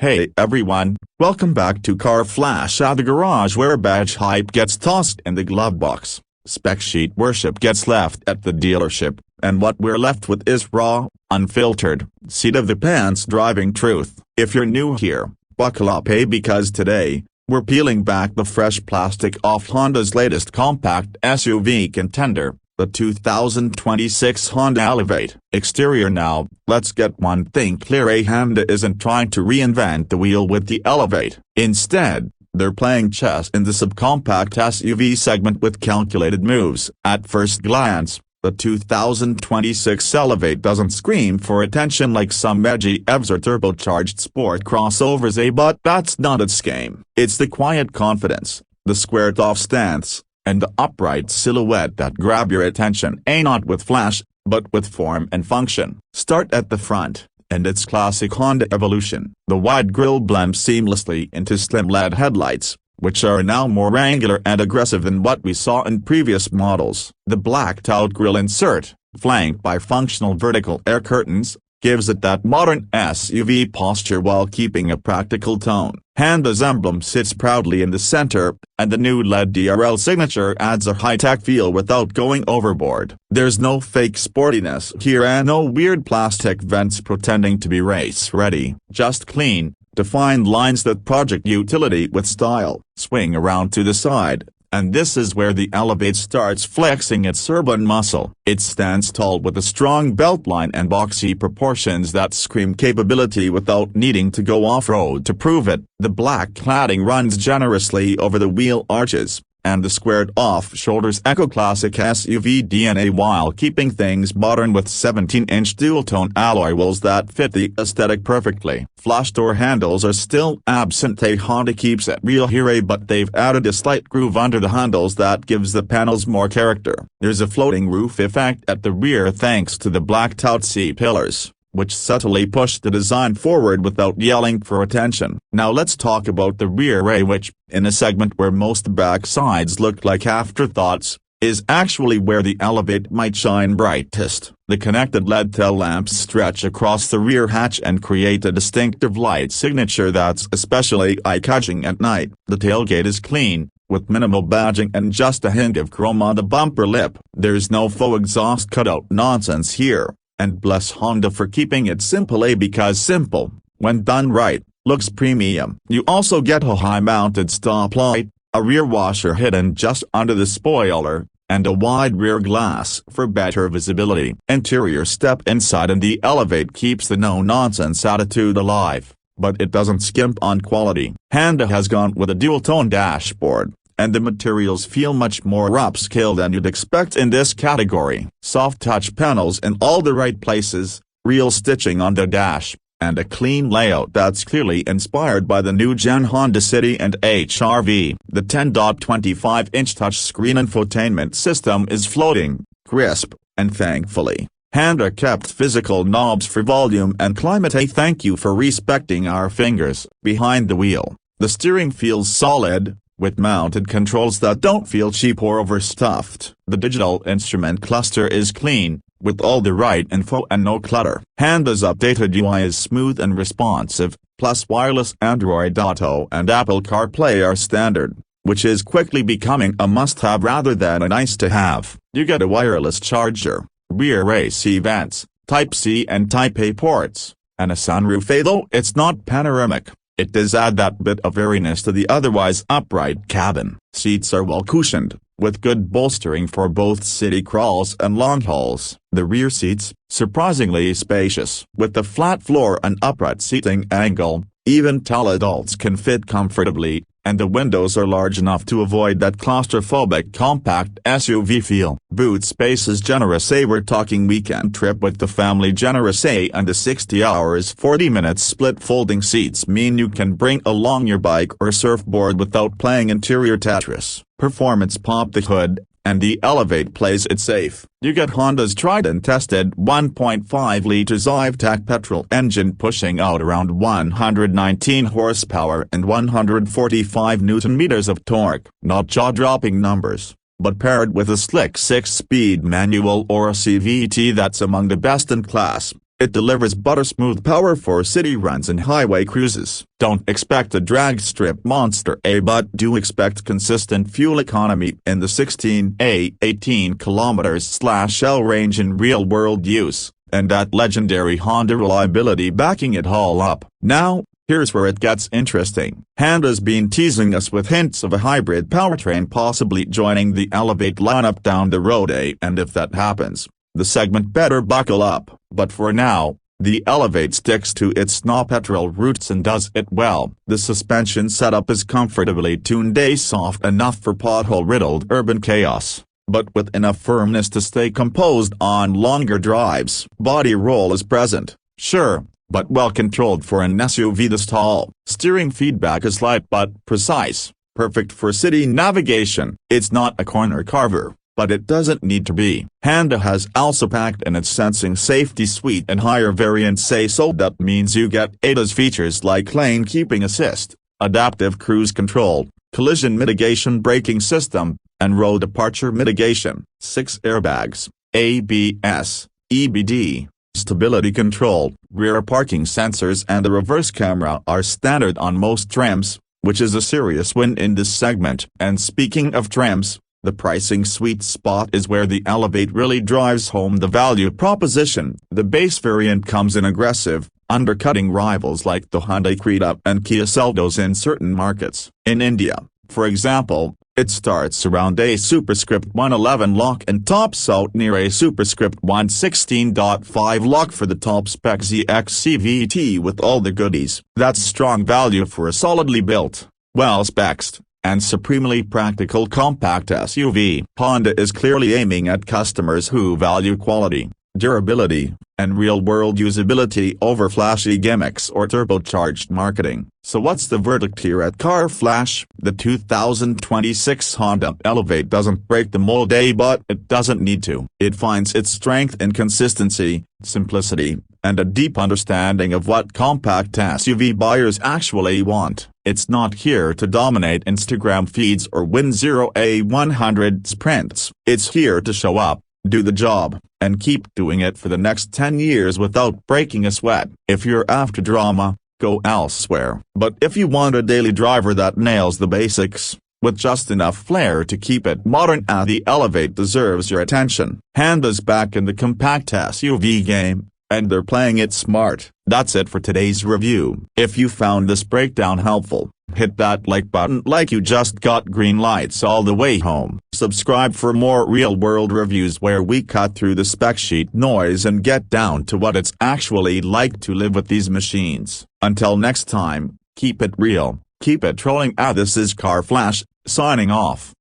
Hey everyone, welcome back to Car Flash at the garage, where badge hype gets tossed in the glove box, spec sheet worship gets left at the dealership, and what we're left with is raw, unfiltered, seat of the pants driving truth. If you're new here, buckle up, because today, we're peeling back the fresh plastic off Honda's latest compact SUV contender, the 2026 Honda Elevate. Exterior. Now, let's get one thing clear: Honda isn't trying to reinvent the wheel with the Elevate. Instead, they're playing chess in the subcompact SUV segment with calculated moves. At first glance, the 2026 Elevate doesn't scream for attention like some edgy EVs or turbocharged sport crossovers, but that's not its game. It's the quiet confidence, the squared-off stance, and the upright silhouette that grab your attention. Not with flash, but with form and function. Start at the front, and its classic Honda evolution. The wide grille blends seamlessly into slim LED headlights, which are now more angular and aggressive than what we saw in previous models. The blacked-out grille insert, flanked by functional vertical air curtains, gives it that modern SUV posture while keeping a practical tone. Honda's emblem sits proudly in the center, and the new LED DRL signature adds a high-tech feel without going overboard. There's no fake sportiness here and no weird plastic vents pretending to be race-ready. Just clean, defined lines that project utility with style. Swing around to the side, and this is where the Elevate starts flexing its urban muscle. It stands tall with a strong beltline and boxy proportions that scream capability without needing to go off-road to prove it. The black cladding runs generously over the wheel arches, and the squared-off shoulders echo classic SUV DNA while keeping things modern with 17-inch dual-tone alloy wheels that fit the aesthetic perfectly. Flush door handles are still absent. Honda keeps it real here, but they've added a slight groove under the handles that gives the panels more character. There's a floating roof effect at the rear thanks to the blacked-out C-pillars, which subtly push the design forward without yelling for attention. Now let's talk about the rear array, which, in a segment where most back sides look like afterthoughts, is actually where the Elevate might shine brightest. The connected LED tail lamps stretch across the rear hatch and create a distinctive light signature that's especially eye-catching at night. The tailgate is clean, with minimal badging and just a hint of chrome on the bumper lip. There's no faux exhaust cutout nonsense here. And bless Honda for keeping it simple, because simple, when done right, looks premium. You also get a high-mounted stoplight, a rear washer hidden just under the spoiler, and a wide rear glass for better visibility. Interior. Step inside and the Elevate keeps the no-nonsense attitude alive, but it doesn't skimp on quality. Honda has gone with a dual-tone dashboard, and the materials feel much more upscale than you'd expect in this category. Soft touch panels in all the right places, real stitching on the dash, and a clean layout that's clearly inspired by the new-gen Honda City and HR-V. The 10.25-inch touchscreen infotainment system is floating, crisp, and thankfully, Honda kept physical knobs for volume and climate. Thank you for respecting our fingers behind the wheel. The steering feels solid, with mounted controls that don't feel cheap or overstuffed. The digital instrument cluster is clean, with all the right info and no clutter. Honda's updated UI is smooth and responsive, plus wireless Android Auto and Apple CarPlay are standard, which is quickly becoming a must-have rather than a nice-to-have. You get a wireless charger, rear AC vents, Type-C and Type-A ports, and a sunroof. Though it's not panoramic, it does add that bit of airiness to the otherwise upright cabin. Seats are well cushioned, with good bolstering for both city crawls and long hauls. The rear seats, surprisingly spacious. With the flat floor and upright seating angle, even tall adults can fit comfortably, and the windows are large enough to avoid that claustrophobic compact SUV feel. Boot space is generous. We're talking weekend trip with the family generous, and the 60 hours 40 minutes split folding seats mean you can bring along your bike or surfboard without playing interior Tetris. Performance. Pop the hood, and the Elevate plays it safe. You get Honda's tried and tested 1.5 liters iVTEC petrol engine pushing out around 119 horsepower and 145 newton-meters of torque. Not jaw-dropping numbers, but paired with a slick 6-speed manual or a CVT that's among the best in class, It delivers butter-smooth power for city runs and highway cruises. Don't expect a drag strip monster but do expect consistent fuel economy in the 18 km/L range in real-world use, and that legendary Honda reliability backing it all up. Now, here's where it gets interesting. Honda's been teasing us with hints of a hybrid powertrain possibly joining the Elevate lineup down the road, and if that happens, the segment better buckle up. But for now, the Elevate sticks to its no-petrol roots and does it well. The suspension setup is comfortably tuned, soft enough for pothole-riddled urban chaos, but with enough firmness to stay composed on longer drives. Body roll is present, sure, but well controlled for an SUV this tall. Steering feedback is light but precise, perfect for city navigation. It's not a corner carver, but it doesn't need to be. Honda has also packed in its sensing safety suite, and higher variants say so. That means you get ADAS features like lane keeping assist, adaptive cruise control, collision mitigation braking system, and road departure mitigation. 6 airbags, ABS, EBD, stability control, rear parking sensors and a reverse camera are standard on most trims, which is a serious win in this segment. And speaking of trims, the pricing sweet spot is where the Elevate really drives home the value proposition. The base variant comes in aggressive, undercutting rivals like the Hyundai Creta and Kia Seltos in certain markets. In India, for example, it starts around a superscript 111 lock and tops out near a superscript 116.5 lock for the top-spec ZX CVT with all the goodies. That's strong value for a solidly built, well-spec'd, and supremely practical compact SUV. Honda is clearly aiming at customers who value quality, durability, and real-world usability over flashy gimmicks or turbocharged marketing. So what's the verdict here at Car Flash? The 2026 Honda Elevate doesn't break the mold, but it doesn't need to. It finds its strength in consistency, simplicity, and a deep understanding of what compact SUV buyers actually want. It's not here to dominate Instagram feeds or win 0-100 sprints. It's here to show up, do the job, and keep doing it for the next 10 years without breaking a sweat. If you're after drama, go elsewhere. But if you want a daily driver that nails the basics, with just enough flair to keep it modern, the Elevate deserves your attention. Honda's back in the compact SUV game, and they're playing it smart. That's it for today's review. If you found this breakdown helpful, hit that like button like you just got green lights all the way home. Subscribe for more real-world reviews where we cut through the spec sheet noise and get down to what it's actually like to live with these machines. Until next time, keep it real, keep it trolling. This is Car Flash, signing off.